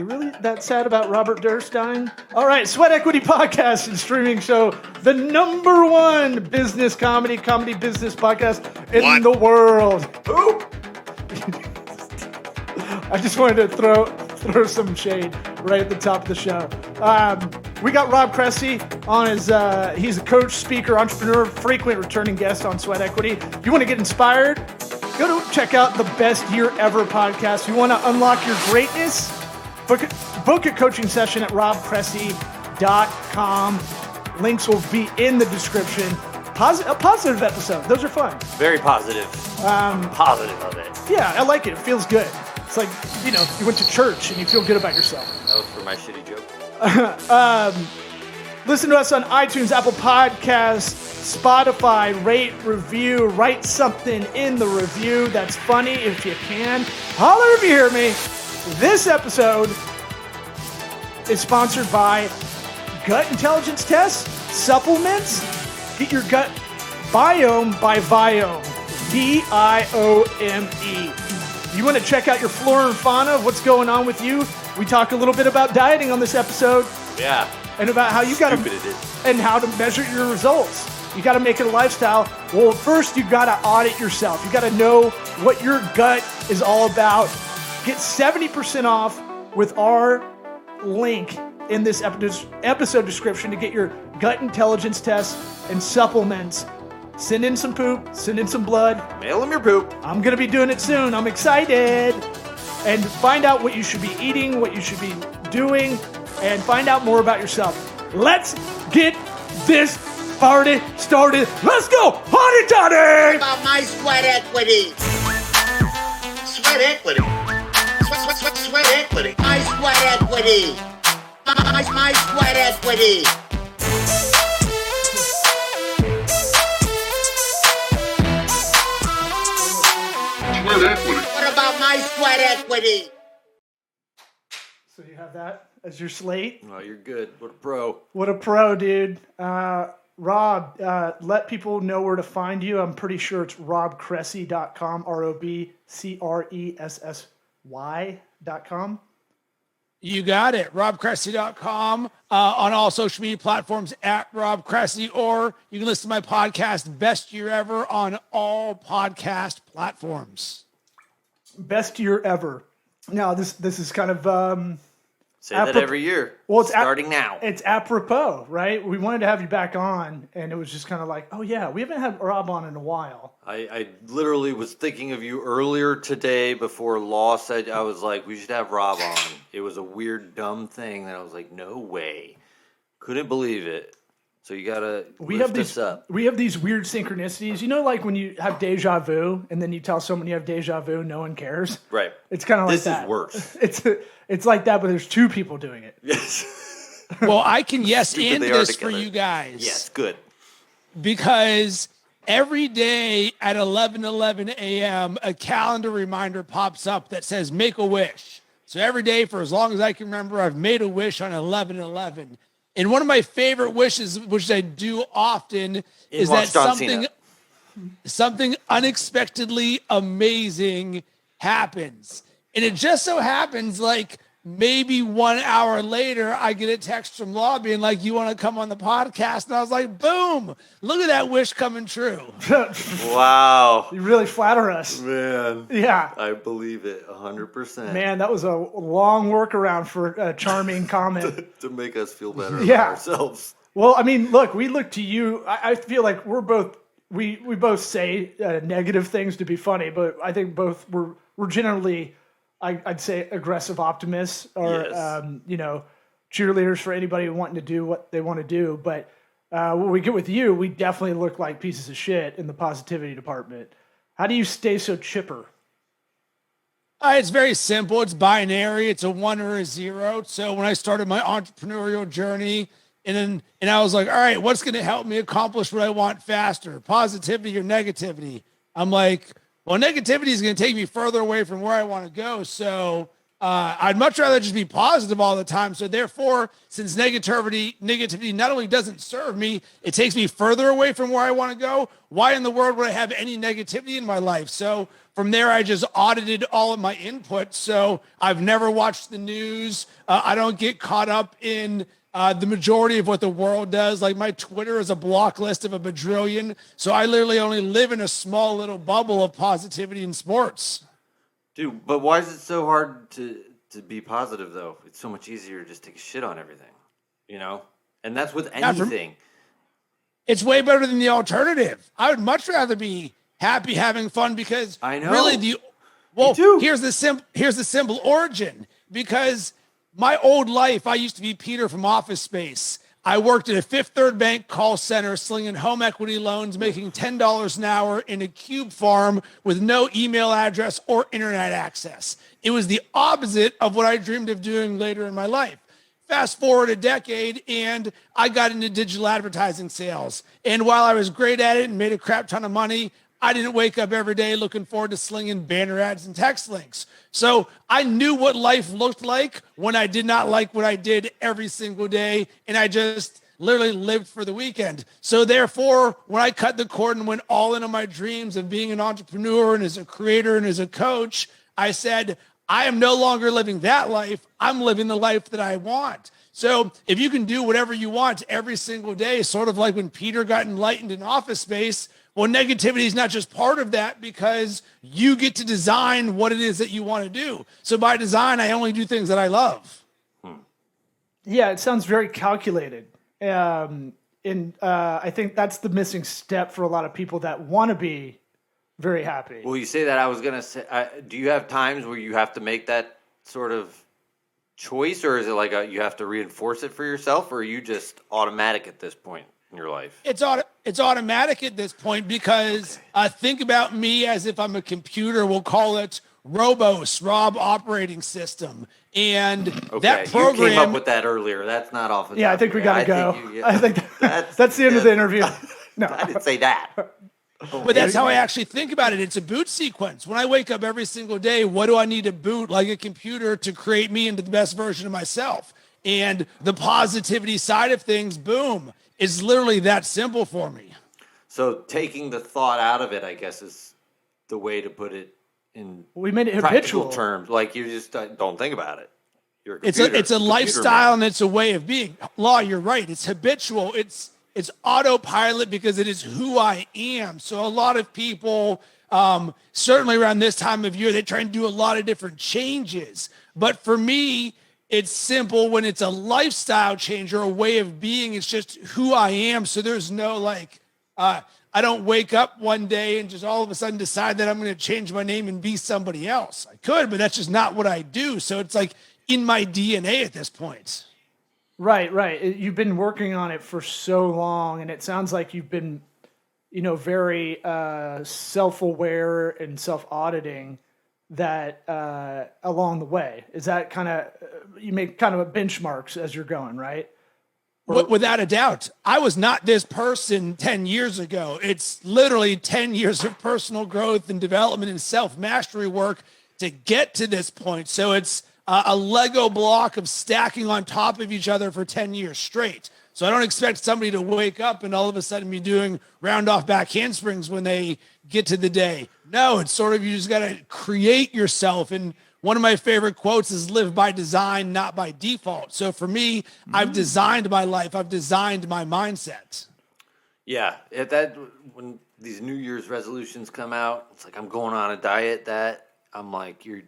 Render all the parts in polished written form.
You're really that sad about Robert Durst dying? All right, Sweat Equity Podcast and streaming show, the #1 business comedy business podcast in the world. Ooh. I just wanted to throw some shade right at the top of the show. We got Rob Cressy on his, he's a coach, speaker, entrepreneur, frequent returning guest on Sweat Equity. If you want to get inspired, go to check out the Best Year Ever podcast. You want to unlock your greatness? Book a coaching session at robcressy.com. Links will be in the description. A positive episode. Those are fun. Very positive. Positive of it. Yeah, I like it. It feels good. It's like, you went to church and you feel good about yourself. That was for my shitty joke. Listen to us on iTunes, Apple Podcasts, Spotify. Rate, review, write something in the review that's funny if you can. Holler if you hear me. This episode is sponsored by Gut Intelligence Tests, Supplements. Get your gut biome by Viome. Viome. You want to check out your flora and fauna of what's going on with you? We talk a little bit about dieting on this episode. Yeah. And about how you got to, and how to measure your results. You got to make it a lifestyle. Well, first you got to audit yourself. You got to know what your gut is all about. Get 70% off with our link in this episode description to get your gut intelligence tests and supplements. Send in some poop, send in some blood. Mail them your poop. I'm going to be doing it soon. I'm excited. And find out what you should be eating, what you should be doing, and find out more about yourself. Let's get this party started. Let's go! Party toddy! About my sweat equity. Sweat equity. Sweat equity. My sweat equity. My sweat equity. Sweat equity. What about my sweat equity? So you have that as your slate. Oh, you're good. What a pro. What a pro, dude. Rob, let people know where to find you. I'm pretty sure it's robcressy.com, ROBCRESSY.com. You got it. robcressy.com, on all social media platforms at Rob Cressy, or you can listen to my podcast, Best Year Ever, on all podcast platforms. Best Year Ever. Now, this is kind of... Say that every year. Well, it's starting now. It's apropos, right? We wanted to have you back on, and it was just kind of like, oh yeah, we haven't had Rob on in a while. I literally was thinking of you earlier today before Law said, I was like, we should have Rob on. It was a weird, dumb thing that I was like, no way. Couldn't believe it. So you got to lift this up. We have these weird synchronicities. You know, like when you have deja vu, and then you tell someone you have deja vu, no one cares. Right. It's kind of like this that. This is It's worse. It's like that, but there's two people doing it. Yes. Well, I can yes and this for you guys. Yes, good. Because every day at 11:11 a.m., a calendar reminder pops up that says make a wish. So every day for as long as I can remember, I've made a wish on 11:11. And one of my favorite wishes, which I do often, is that something unexpectedly amazing happens. And it just so happens, like, maybe 1 hour later, I get a text from Law being like, you want to come on the podcast? And I was like, boom, look at that wish coming true. Wow. You really flatter us. Man. Yeah. I believe it 100%. Man, that was a long workaround for a charming comment. to make us feel better about ourselves. Well, I mean, look, we look to you. I feel like we both say negative things to be funny, but I think both we're generally... I'd say aggressive optimists or, cheerleaders for anybody wanting to do what they want to do. But when we get with you, we definitely look like pieces of shit in the positivity department. How do you stay so chipper? It's very simple. It's binary. It's a 1 or a 0. So when I started my entrepreneurial journey and I was like, all right, what's going to help me accomplish what I want faster? Positivity or negativity? I'm like, well, negativity is going to take me further away from where I want to go. So I'd much rather just be positive all the time. So therefore, since negativity not only doesn't serve me, it takes me further away from where I want to go. Why in the world would I have any negativity in my life? So from there, I just audited all of my input. So I've never watched the news. I don't get caught up in the majority of what the world does. Like my Twitter is a block list of a bajillion. So I literally only live in a small little bubble of positivity in sports. Dude, but why is it so hard to be positive, though? It's so much easier to just take a shit on everything, you know? And that's with anything. It's way better than the alternative. I would much rather be happy, having fun, because I know. really here's the simple origin. Because my old life, I used to be Peter from Office Space. I worked at a Fifth Third Bank call center, slinging home equity loans, making $10 an hour in a cube farm with no email address or internet access. It was the opposite of what I dreamed of doing later in my life. Fast forward a decade, and I got into digital advertising sales. And while I was great at it and made a crap ton of money, I didn't wake up every day looking forward to slinging banner ads and text links. So I knew what life looked like when I did not like what I did every single day, and I just literally lived for the weekend. So therefore, when I cut the cord and went all in on my dreams of being an entrepreneur and as a creator and as a coach, I said, I am no longer living that life. I'm living the life that I want. So if you can do whatever you want every single day, sort of like when Peter got enlightened in Office Space, well, negativity is not just part of that, because you get to design what it is that you want to do. So by design, I only do things that I love. Yeah, it sounds very calculated. I think that's the missing step for a lot of people that want to be very happy. Well, you say that. I was going to say, do you have times where you have to make that sort of choice, or is it like you have to reinforce it for yourself, or are you just automatic at this point in your life? It's automatic at this point, because think about me as if I'm a computer. We'll call it Rob operating system. And that program, you came up with that earlier. That's not off. I think we got to go. I think that's the end of the interview. No, I didn't say that. But that's how I actually think about it. It's a boot sequence. When I wake up every single day, what do I need to boot like a computer to create me into the best version of myself? And the positivity side of things, boom, is literally that simple for me. So taking the thought out of it, I guess, is the way to put it in we made it practical habitual terms. Like you just don't think about it. You're a It's computer, a lifestyle, and it's a way of being. Law, you're right. It's habitual. It's autopilot, because it is who I am. So a lot of people, certainly around this time of year, they try and do a lot of different changes. But for me, it's simple. When it's a lifestyle change or a way of being, it's just who I am. So there's no I don't wake up one day and just all of a sudden decide that I'm going to change my name and be somebody else. I could, but that's just not what I do. So it's like in my DNA at this point. Right. You've been working on it for so long, and it sounds like you've been, very self-aware and self-auditing that along the way. Is that kind of, you make kind of benchmarks as you're going, right? Without a doubt. I was not this person 10 years ago. It's literally 10 years of personal growth and development and self-mastery work to get to this point. So it's a Lego block of stacking on top of each other for 10 years straight. So I don't expect somebody to wake up and all of a sudden be doing round off back handsprings when they get to the day. No, it's sort of, you just got to create yourself. And one of my favorite quotes is live by design, not by default. So for me, I've designed my life. I've designed my mindset. Yeah. When these New Year's resolutions come out, it's like I'm going on a diet that I'm like, you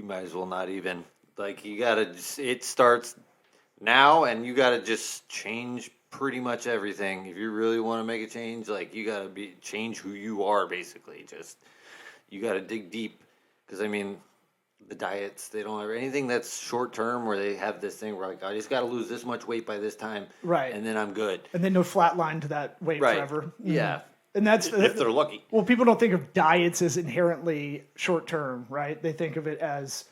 might as well not even. Like, you got to just, it starts now, and you got to just change pretty much everything. If you really want to make a change, like, you got to change who you are, basically. Just, you got to dig deep. Because, I mean, the diets, they don't have anything that's short term where they have this thing where, like, I just got to lose this much weight by this time. Right. And then I'm good. And then no flat line to that weight forever. Yeah. And that's if they're lucky. Well, people don't think of diets as inherently short term, right? They think of it as,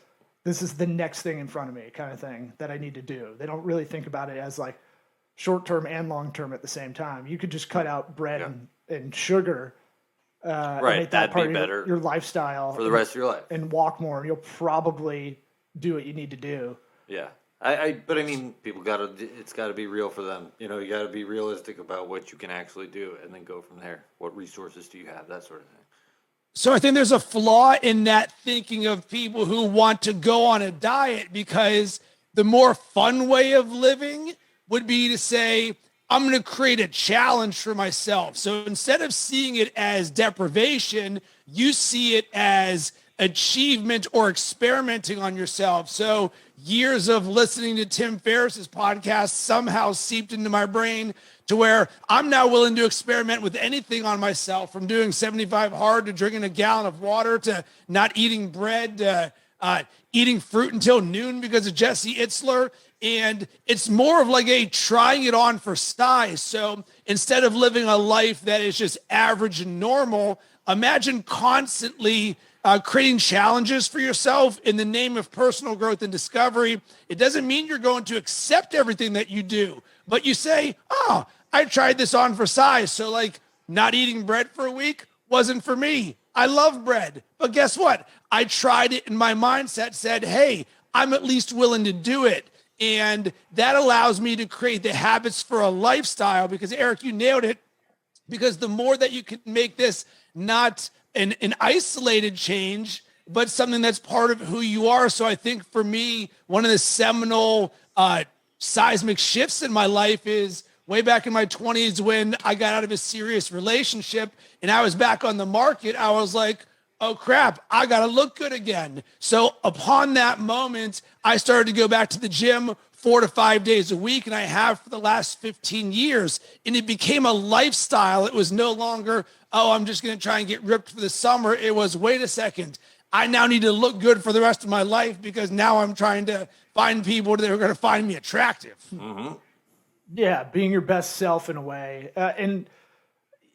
this is the next thing in front of me kind of thing that I need to do. They don't really think about it as like short term and long term at the same time. You could just cut out bread and sugar, and make that part of your lifestyle for the rest of your life, and walk more, and you'll probably do what you need to do. Yeah. But I mean, it's got to be real for them. You got to be realistic about what you can actually do, and then go from there. What resources do you have? That sort of thing. So I think there's a flaw in that thinking of people who want to go on a diet, because the more fun way of living would be to say, I'm going to create a challenge for myself. So instead of seeing it as deprivation, you see it as achievement or experimenting on yourself. So years of listening to Tim Ferriss's podcast somehow seeped into my brain to where I'm now willing to experiment with anything on myself, from doing 75 hard to drinking a gallon of water to not eating bread to eating fruit until noon because of Jesse Itzler. And it's more of like a trying it on for size. So instead of living a life that is just average and normal, imagine constantly creating challenges for yourself in the name of personal growth and discovery. It doesn't mean you're going to accept everything that you do, but you say, oh, I tried this on for size. So like not eating bread for a week wasn't for me. I love bread, but guess what? I tried it and my mindset said, hey, I'm at least willing to do it. And that allows me to create the habits for a lifestyle, because Eric, you nailed it. Because the more that you can make this not an isolated change, but something that's part of who you are. So I think for me, one of the seminal seismic shifts in my life is way back in my 20s when I got out of a serious relationship and I was back on the market. I was like, oh crap, I got to look good again. So upon that moment, I started to go back to the gym 4 to 5 days a week, and I have for the last 15 years. And it became a lifestyle. It was no longer, oh, I'm just going to try and get ripped for the summer. It was, wait a second, I now need to look good for the rest of my life, because now I'm trying to find people that are going to find me attractive. Mm-hmm. Yeah, being your best self in a way. And,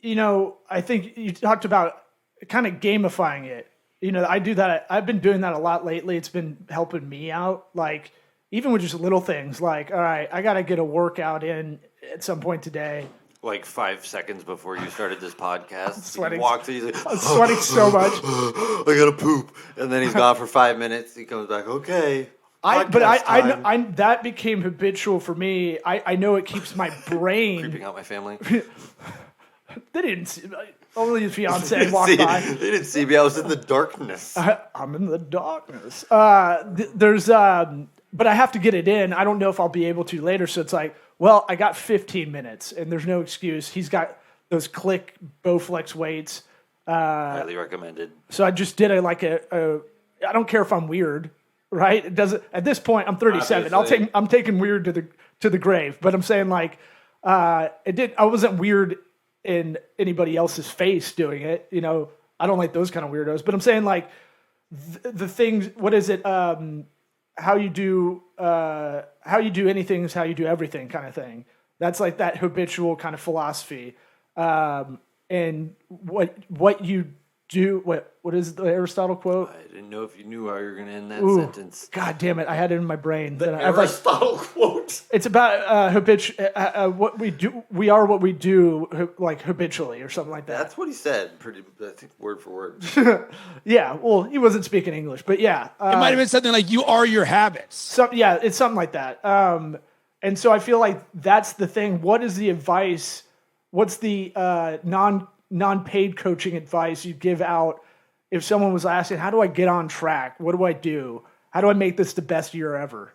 you know, I think you talked about kind of gamifying it. You know, I do that. I've been doing that a lot lately. It's been helping me out. Like, even with just little things like, all right, I got to get a workout in at some point today. Like 5 seconds before you started this podcast, sweating. He walks in, he's like, I'm sweating so much. I gotta poop, and then he's gone for 5 minutes. He comes back, okay. I time. that became habitual for me. I know it keeps my brain. Creeping out my family. They didn't see. Only his fiance walked by. They didn't see me. I was in the darkness. I'm in the darkness. But I have to get it in. I don't know if I'll be able to later. So it's like, well, I got 15 minutes, and there's no excuse. He's got those Click Bowflex weights. Highly recommended. So I just did I don't care if I'm weird, right? It doesn't. At this point, I'm 37. Obviously. I'm taking weird to the grave. But I'm saying like, I wasn't weird in anybody else's face doing it. You know, I don't like those kind of weirdos. But I'm saying like the things. What is it? How you do anything is how you do everything kind of thing. That's like that habitual kind of philosophy. And what you do, what is the Aristotle quote? I didn't know if you knew how you were going to end that Ooh, sentence. God damn it. I had it in my brain. The Aristotle quote. It's about what we do. We are what we do, like habitually or something like that. That's what he said, I think word for word. Yeah, well, he wasn't speaking English, but yeah. It might have been something like, you are your habits. Yeah, it's something like that. And so I feel like that's the thing. What is the advice? What's the non-paid coaching advice you give out if someone was asking, how do I get on track? What do I do? How do I make this the best year ever?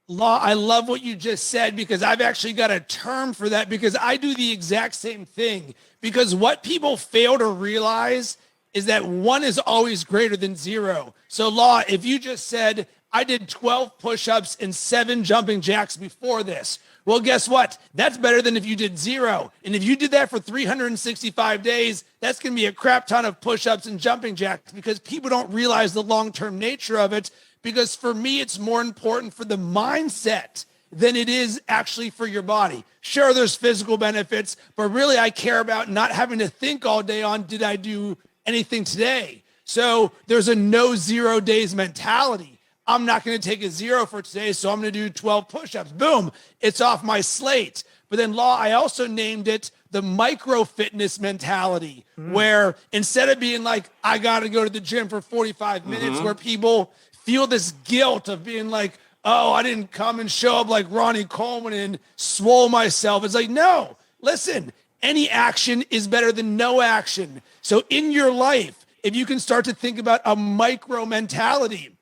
Law, I love what you just said, because I've actually got a term for that, because I do the exact same thing. Because what people fail to realize is that 1 is always greater than 0. So Law, if you just said, I did 12 push-ups and 7 jumping jacks before this, well, guess what? That's better than if you did 0. And if you did that for 365 days, that's going to be a crap ton of push-ups and jumping jacks, because people don't realize the long-term nature of it. Because for me, it's more important for the mindset than it is actually for your body. Sure, there's physical benefits, but really I care about not having to think all day on, did I do anything today? So there's a no 0 days mentality. I'm not going to take a 0 for today, so I'm going to do 12 push-ups. Boom, it's off my slate. But then, Law, I also named it the micro fitness mentality, where instead of being like, I got to go to the gym for 45 minutes, where people feel this guilt of being like, oh, I didn't come and show up like Ronnie Coleman and swole myself. It's like, no, listen, any action is better than no action. So in your life, if you can start to think about a micro mentality.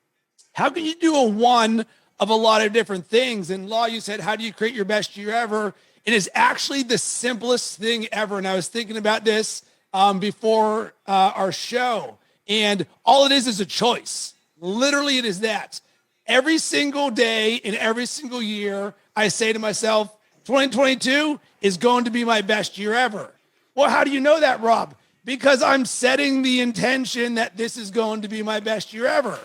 How can you do a one of a lot of different things? And Law, you said, how do you create your best year ever? It is actually the simplest thing ever. And I was thinking about this before our show. And all it is a choice. Literally, it is that. Every single day in every single year, I say to myself, 2022 is going to be my best year ever. Well, how do you know that, Rob? Because I'm setting the intention that this is going to be my best year ever.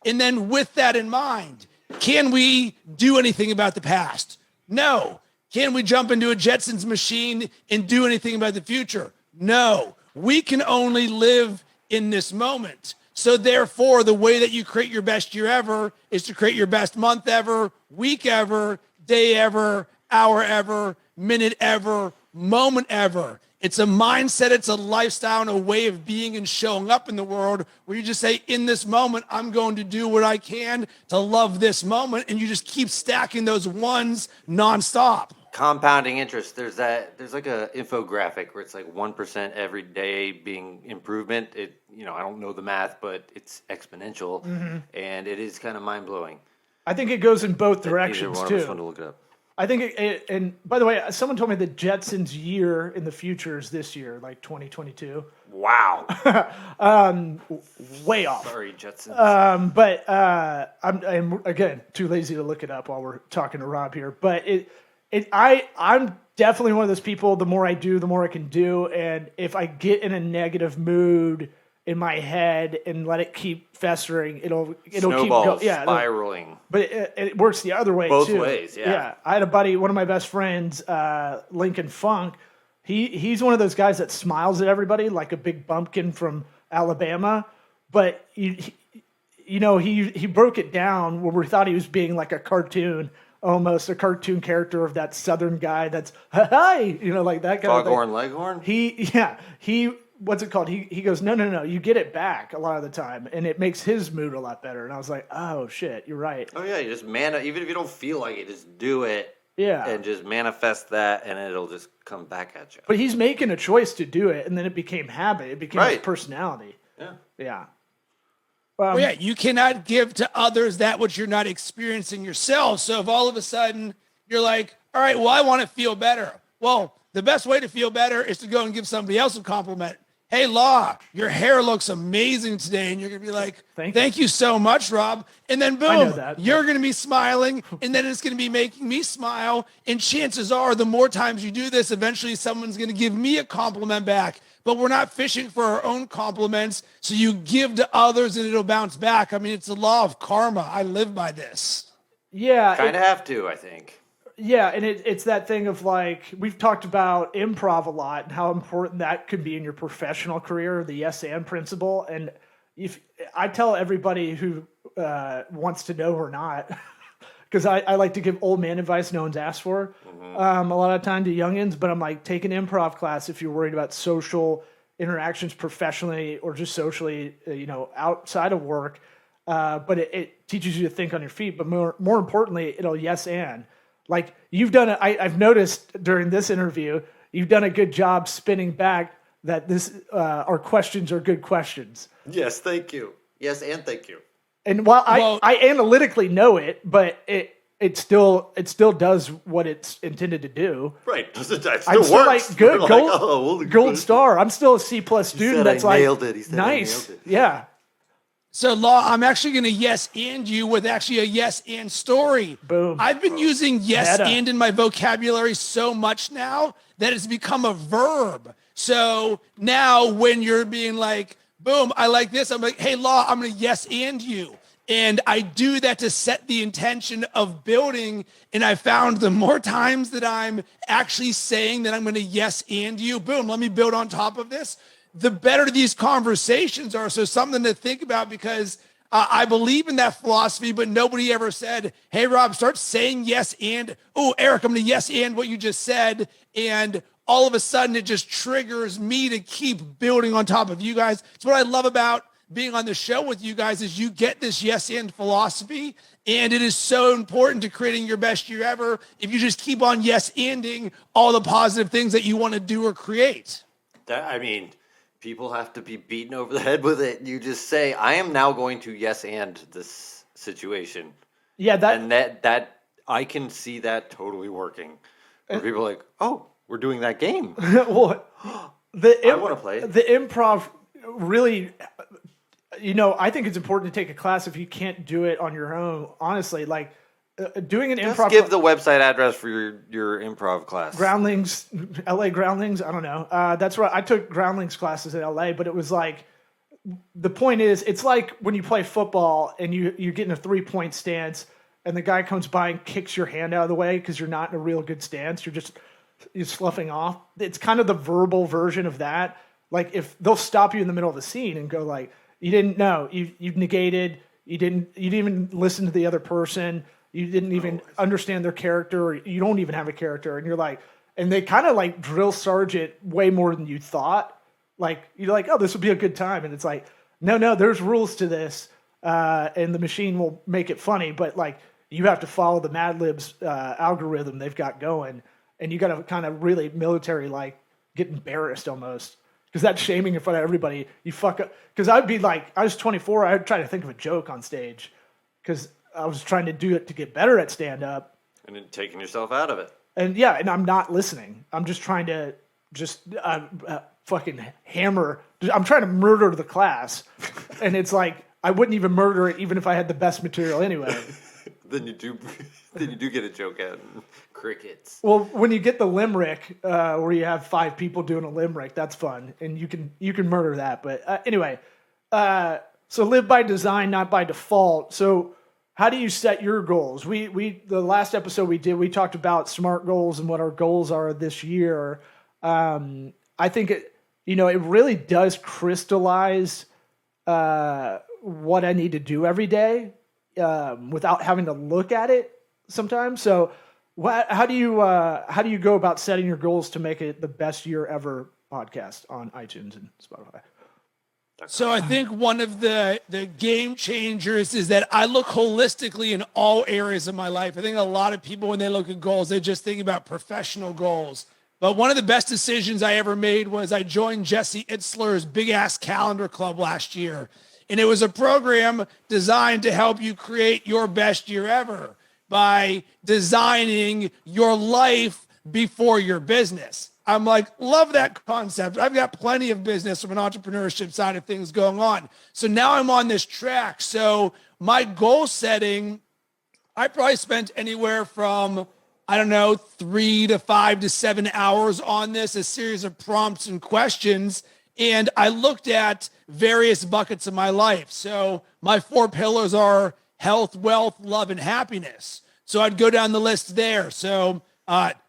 And then with that in mind, can we do anything about the past? No. Can we jump into a Jetsons machine and do anything about the future? No. We can only live in this moment. So therefore, the way that you create your best year ever is to create your best month ever, week ever, day ever, hour ever, minute ever, moment ever. It's a mindset, it's a lifestyle, and a way of being and showing up in the world where you just say, in this moment, I'm going to do what I can to love this moment. And you just keep stacking those ones nonstop. Compounding interest. There's like a infographic where it's like 1% every day being improvement. I don't know the math, but it's exponential, and it is kind of mind blowing. I think it goes in both directions Either one too. of us want to look it up. I think and by the way, someone told me the Jetsons year in the future is this year, like 2022. Wow. Way off. Sorry, Jetsons. But I'm again too lazy to look it up while we're talking to Rob here. But I'm definitely one of those people. The more I do, the more I can do. And if I get in a negative mood in my head and let it keep festering, it'll keep going. Yeah, spiraling. But it works the other way Both too. ways, yeah. Yeah, I had a buddy, one of my best friends, Lincoln Funk. He's one of those guys that smiles at everybody like a big bumpkin from Alabama. But he broke it down where we thought he was being like a cartoon. Almost a cartoon character of that Southern guy that's hi, like that kind Foghorn of thing. Leghorn? What's it called? He goes, no, you get it back a lot of the time, and it makes his mood a lot better. And I was like, oh shit, you're right. Oh yeah, you just even if you don't feel like it, just do it. Yeah. And just manifest that, and it'll just come back at you. But he's making a choice to do it, and then it became habit. It became his personality. Yeah. Yeah. Well, yeah, you cannot give to others that which you're not experiencing yourself. So if all of a sudden you're like, all right, well, I want to feel better. Well, the best way to feel better is to go and give somebody else a compliment. Hey, Law, your hair looks amazing today. And you're going to be like, thank you so much, Rob. And then boom, you're going to be smiling. And then it's going to be making me smile. And chances are the more times you do this, eventually someone's going to give me a compliment back. But we're not fishing for our own compliments. So you give to others and it'll bounce back. I mean, it's the law of karma. I live by this. Yeah. Kind of have to, I think. Yeah, and it's that thing of like, we've talked about improv a lot and how important that could be in your professional career, the yes and principle. And if I tell everybody who wants to know or not, because I like to give old man advice no one's asked for a lot of time to youngins, but I'm like, take an improv class if you're worried about social interactions professionally or just socially, outside of work. But it teaches you to think on your feet. But more importantly, it'll yes and. Like you've done, I've noticed during this interview, you've done a good job spinning back that our questions are good questions. Yes, thank you. Yes, and thank you. And while I analytically know it, but it still does what it's intended to do. Right, it still I'm still works. like good Like, gold star. I'm still a C+ student. That's like nailed it. He said nice. I nailed it. Yeah. So, Law, I'm actually going to yes and you with actually a yes and story. Boom. I've been using yes Meta. and in my vocabulary so much now that it's become a verb. So now when you're being like, boom, I like this, I'm like, hey, Law, I'm going to yes and you. And I do that to set the intention of building. And I found the more times that I'm actually saying that I'm going to yes and you, boom, let me build on top of this, the better these conversations are. So something to think about, because I believe in that philosophy, but nobody ever said, hey, Rob, start saying yes and, oh, Eric, I'm going to yes and what you just said. And all of a sudden it just triggers me to keep building on top of you guys. It's what I love about being on the show with you guys is you get this yes and philosophy. And it is so important to creating your best year ever if you just keep on yes anding all the positive things that you want to do or create. people have to be beaten over the head with it. You just say, I am now going to yes and this situation. Yeah, that I can see that totally working. Where people are like, oh, we're doing that game. well, I want to play it. The improv really, I think it's important to take a class if you can't do it on your own. Honestly, like doing an Just improv. give the website address for your improv class. Groundlings, LA Groundlings. I don't know. That's right. I took Groundlings classes in LA, but it was like, the point is, it's like when you play football and you get in a 3-point stance and the guy comes by and kicks your hand out of the way because you're not in a real good stance. You're sloughing off. It's kind of the verbal version of that. Like if they'll stop you in the middle of the scene and go like, you didn't know, you've negated, you didn't even listen to the other person. You didn't even understand their character, or you don't even have a character. And you're like, and they kind of like drill sergeant way more than you thought. Like, you're like, oh, this would be a good time. And it's like, no, there's rules to this. And the machine will make it funny. But like, you have to follow the Mad Libs algorithm they've got going. And you got to kind of really military, like, get embarrassed almost. Because that's shaming in front of everybody. You fuck up. Because I'd be like, I was 24. I'd try to think of a joke on stage. Because I was trying to do it to get better at stand-up. And then taking yourself out of it. And yeah, and I'm not listening. I'm just trying to fucking hammer. I'm trying to murder the class. And it's like, I wouldn't even murder it even if I had the best material anyway. Then you do get a joke out. Crickets. Well, when you get the limerick, where you have 5 people doing a limerick, that's fun. And you can murder that. But anyway, so live by design, not by default. So how do you set your goals? We the last episode we talked about SMART goals and what our goals are this year. I think it really does crystallize what I need to do every day without having to look at it sometimes. So how do you go about setting your goals to make it the best year ever podcast on iTunes and Spotify? So I think one of the game changers is that I look holistically in all areas of my life. I think a lot of people, when they look at goals, they just think about professional goals. But one of the best decisions I ever made was I joined Jesse Itzler's Big Ass Calendar Club last year. And it was a program designed to help you create your best year ever by designing your life before your business. I'm like, love that concept. I've got plenty of business from an entrepreneurship side of things going on. So now I'm on this track. So my goal setting, I probably spent anywhere from, 3 to 5 to 7 hours on this, a series of prompts and questions. And I looked at various buckets of my life. So my 4 pillars are health, wealth, love, and happiness. So I'd go down the list there. So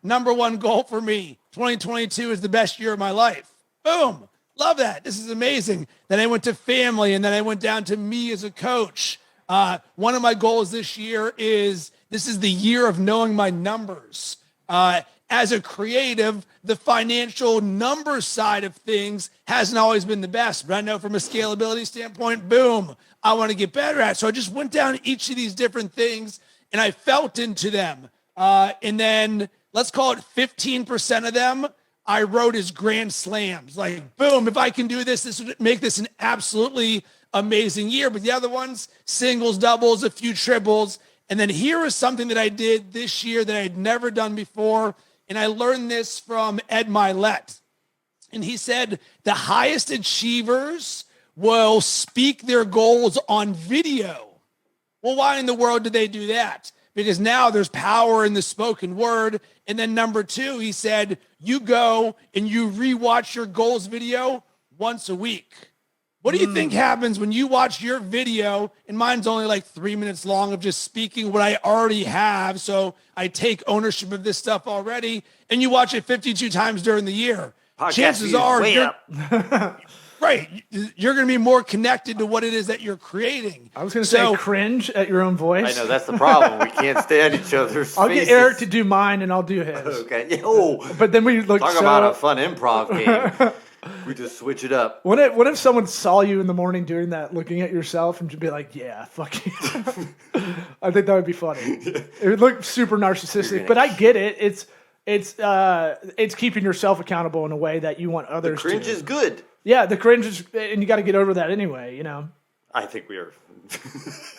number 1 goal for me, 2022 is the best year of my life. Boom. Love that. This is amazing. Then I went to family, and then I went down to me as a coach. One of my goals this year is this is the year of knowing my numbers. As a creative, the financial numbers side of things hasn't always been the best. But I know from a scalability standpoint, boom, I want to get better at. So I just went down each of these different things, and I felt into them. And then let's call it 15% of them I wrote as grand slams. Like, boom, if I can do this, this would make this an absolutely amazing year. But the other ones, singles, doubles, a few triples. And then here is something that I did this year that I had never done before. And I learned this from Ed Milet. And he said, the highest achievers will speak their goals on video. Well, why in the world did they do that? Because now there's power in the spoken word. And then number 2, he said, you go and you rewatch your goals video once a week. What do you think happens when you watch your video, and mine's only like 3 minutes long of just speaking what I already have, so I take ownership of this stuff already, and you watch it 52 times during the year? Podcast Chances are you're right, you're going to be more connected to what it is that you're creating. I was going to say cringe at your own voice. I know, that's the problem. We can't stand each other's I'll faces. get Eric to do mine, and I'll do his. Okay. Oh, But then we look talk about a fun improv game. We just switch it up. What if someone saw you in the morning doing that, looking at yourself, and just be like, "Yeah, fuck you." I think that would be funny. It would look super narcissistic, but I get it. It's keeping yourself accountable in a way that you want others. Cringe to. is good. Yeah, the cringe is, and you got to get over that anyway, you know. I think we are.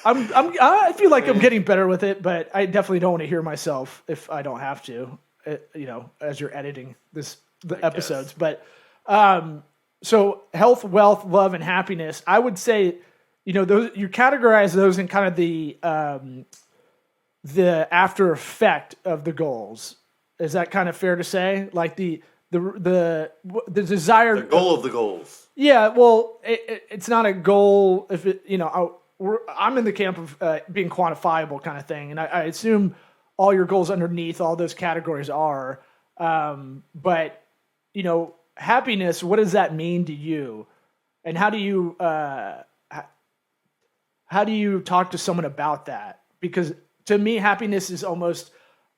I feel like I'm getting better with it, but I definitely don't want to hear myself if I don't have to, you know, as you're editing the episodes. But so health, wealth, love, and happiness. I would say, you know, those you categorize those in kind of the after effect of the goals. Is that kind of fair to say? Like the desire, The goal of the goals. Yeah, well, it's not a goal if it, you know, I'm in the camp of being quantifiable kind of thing, and I assume all your goals underneath all those categories are. But you know, happiness. What does that mean to you, and how do you talk to someone about that? Because to me, happiness is almost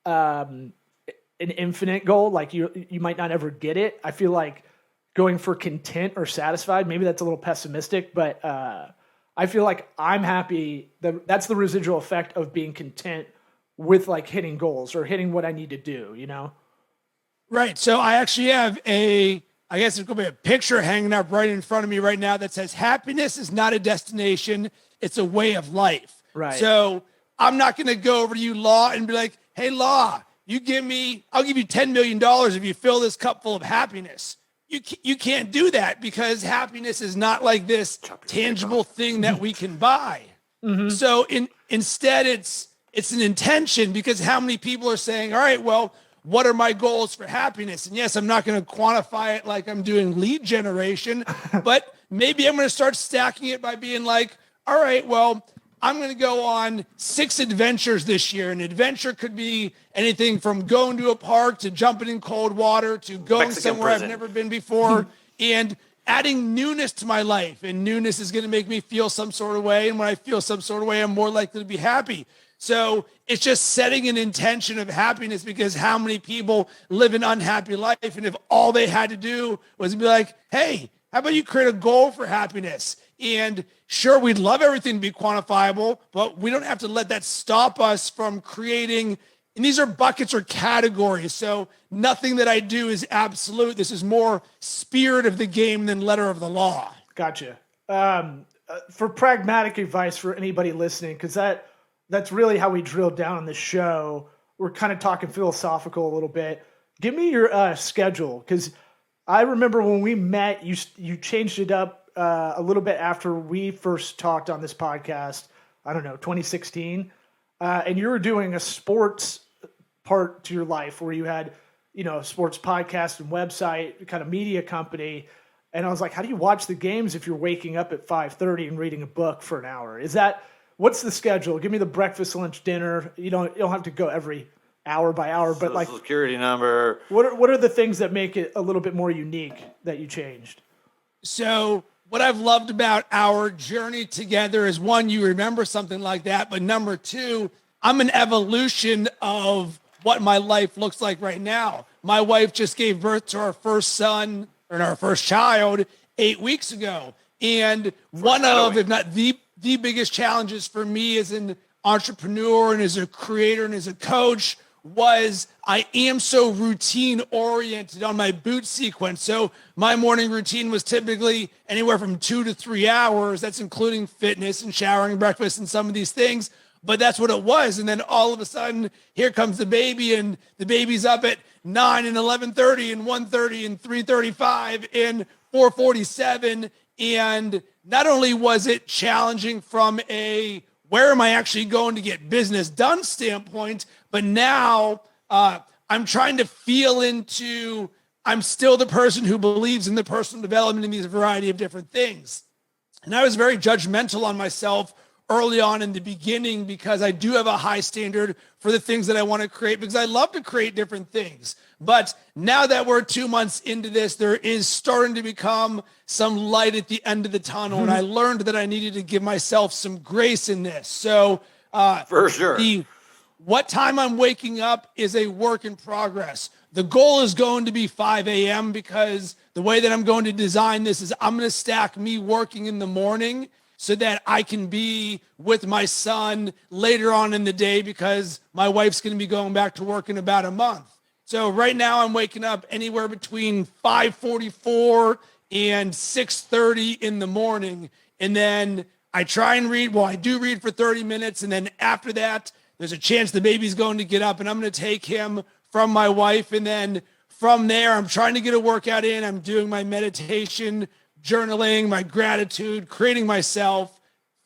an infinite goal. Like you might not ever get it. I feel like going for content or satisfied, maybe that's a little pessimistic, but I feel like I'm happy. That's the residual effect of being content with like hitting goals or hitting what I need to do, you know? Right. So I actually have I guess it's going to be a picture hanging up right in front of me right now that says happiness is not a destination. It's a way of life. Right. So I'm not going to go over to you, Law, and be like, hey, Law, I'll give you $10 million if you fill this cup full of happiness. You can't do that because happiness is not like this tangible thing that we can buy. Mm-hmm. So instead it's an intention, because how many people are saying, all right, well, what are my goals for happiness? And yes, I'm not going to quantify it like I'm doing lead generation, but maybe I'm going to start stacking it by being like, all right, well, I'm going to go on 6 adventures this year. An adventure could be anything from going to a park to jumping in cold water to going Mexican somewhere prison. I've never been before and adding newness to my life. And newness is going to make me feel some sort of way. And when I feel some sort of way, I'm more likely to be happy. So it's just setting an intention of happiness, because how many people live an unhappy life? And if all they had to do was be like, hey, how about you create a goal for happiness? And sure, we'd love everything to be quantifiable, but we don't have to let that stop us from creating. And these are buckets or categories. So nothing that I do is absolute. This is more spirit of the game than letter of the law. Gotcha. For pragmatic advice for anybody listening, because that's really how we drill down on the show. We're kind of talking philosophical a little bit. Give me your schedule, because I remember when we met, you changed it up a little bit after we first talked on this podcast. I don't know, 2016, and you were doing a sports part to your life where you had, you know, a sports podcast and website, kind of media company. And I was like, how do you watch the games if you're waking up at 5:30 and reading a book for an hour? What's the schedule? Give me the breakfast, lunch, dinner. You don't have to go every hour by hour, but like Social security number. What are the things that make it a little bit more unique that you changed? So what I've loved about our journey together is, one, you remember something like that. But number two, I'm an evolution of what my life looks like right now. My wife just gave birth to our first son, or our first child, 8 weeks ago. And one of, if not the biggest challenges for me as an entrepreneur and as a creator and as a coach was I am so routine oriented on my boot sequence. So my morning routine was typically anywhere from 2 to 3 hours. That's including fitness and showering, breakfast, and some of these things. But that's what it was. And then all of a sudden, here comes the baby, and the baby's up at 9 and 11:30 and 1:30 and 3:35 and 4:47. And not only was it challenging from a where am I actually going to get business done standpoint, but now I'm trying to feel into, I'm still the person who believes in the personal development in these variety of different things. And I was very judgmental on myself early on in the beginning, because I do have a high standard for the things that I want to create, because I love to create different things. But now that we're 2 months into this, there is starting to become some light at the end of the tunnel. And I learned that I needed to give myself some grace in this. So For sure. What time I'm waking up is a work in progress. The goal is going to be 5 a.m. because the way that I'm going to design this is I'm going to stack me working in the morning so that I can be with my son later on in the day, because my wife's going to be going back to work in about a month. So right now I'm waking up anywhere between 5:44 and 6:30 in the morning. And then I try and read. Well, I do read for 30 minutes. And then after that, there's a chance the baby's going to get up and I'm going to take him from my wife. And then from there, I'm trying to get a workout in. I'm doing my meditation, journaling, my gratitude, creating myself.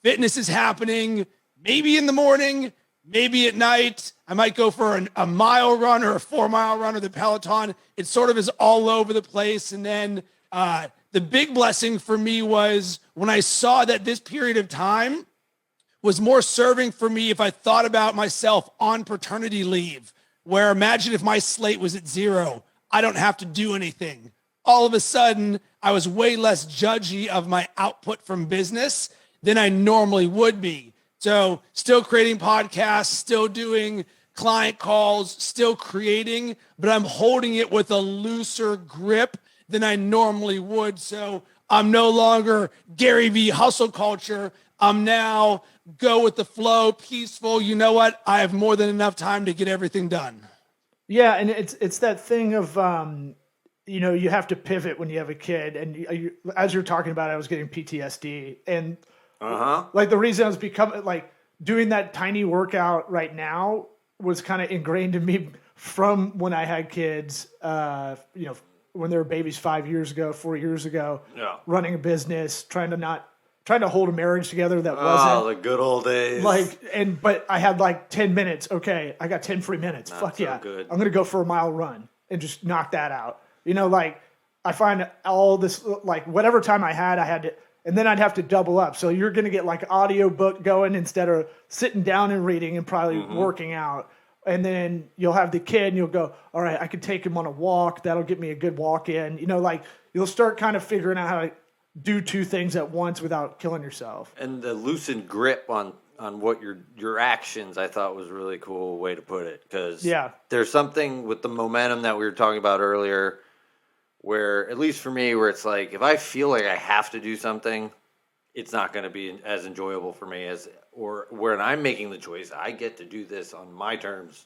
Fitness is happening maybe in the morning, maybe at night. I might go for a mile run or a 4-mile run or the Peloton. It sort of is all over the place. And then the big blessing for me was when I saw that this period of time was more serving for me if I thought about myself on paternity leave, where imagine if my slate was at 0, I don't have to do anything. All of a sudden, I was way less judgy of my output from business than I normally would be. So still creating podcasts, still doing client calls, still creating, but I'm holding it with a looser grip than I normally would. So I'm no longer Gary V hustle culture. I'm now go with the flow, peaceful. You know what? I have more than enough time to get everything done. Yeah, and it's that thing of you have to pivot when you have a kid, and as you're talking about it, I was getting PTSD, and like the reason I was becoming like doing that tiny workout right now was kind of ingrained in me from when I had kids. When they were babies 5 years ago, 4 years ago, running a business, trying to hold a marriage together that wasn't. The good old days. But I had like 10 minutes. Okay, I got 10 free minutes. Fuck yeah. Good. I'm going to go for a mile run and just knock that out. I find all this, like whatever time I had to, and then I'd have to double up. So you're going to get like audio book going instead of sitting down and reading and probably working out. And then you'll have the kid and you'll go, all right, I could take him on a walk. That'll get me a good walk in. You'll start kind of figuring out how to do two things at once without killing yourself. And the loosened grip on what your actions, I thought was a really cool way to put it. Because there's something with the momentum that we were talking about earlier where, at least for me, where it's like, if I feel like I have to do something, it's not going to be as enjoyable for me or when I'm making the choice, I get to do this on my terms.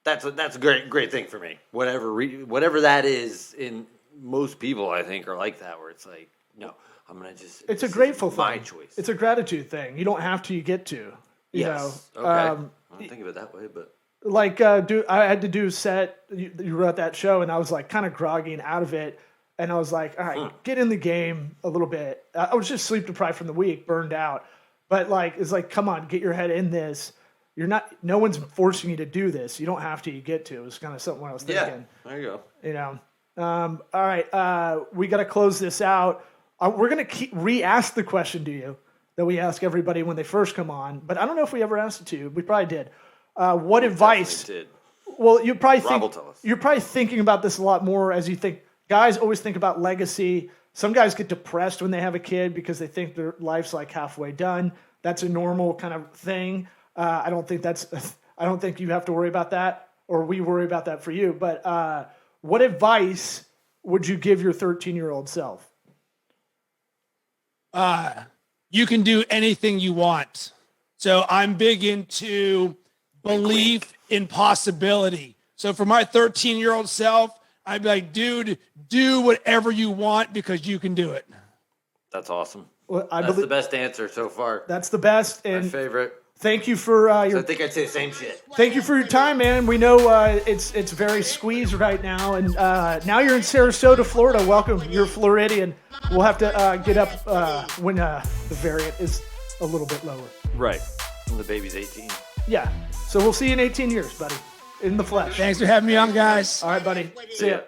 That's a great thing for me. Whatever that is, in most people, I think, are like that, where it's like, no, I'm going to just... It's a grateful thing. My choice. It's a gratitude thing. You don't have to, you get to. Yes. Okay. I don't think of it that way, but... I had to do a set. You were at that show, and I was like kind of groggy and out of it. And I was like, all right, get in the game a little bit. I was just sleep deprived from the week, burned out. But it's like, come on, get your head in this. No one's forcing you to do this. You don't have to, you get to. It was kind of something I was thinking. Yeah, there you go. All right, we got to close this out. We're going to re-ask the question to you that we ask everybody when they first come on. But I don't know if we ever asked it to you. We probably did. What advice? Did. Well, you're probably will tell us. You're probably thinking about this a lot more as you think. Guys always think about legacy. Some guys get depressed when they have a kid because they think their life's like halfway done. That's a normal kind of thing. I don't think you have to worry about that, or we worry about that for you. But what advice would you give your 13-year-old self? You can do anything you want. So I'm big into belief in possibility. So for my 13-year-old self, I'd be like, dude, do whatever you want because you can do it. That's awesome. Well, That's the best answer so far. That's the best. And my favorite. Thank you for your. I think I'd say the same shit. Thank you for your time, man. We know it's very squeezed right now, and now you're in Sarasota, Florida. Welcome. You're Floridian. We'll have to get up when the variant is a little bit lower. Right. And the baby's 18. Yeah. So we'll see you in 18 years, buddy. In the flesh. Thanks for having me on, guys. All right, buddy. See ya.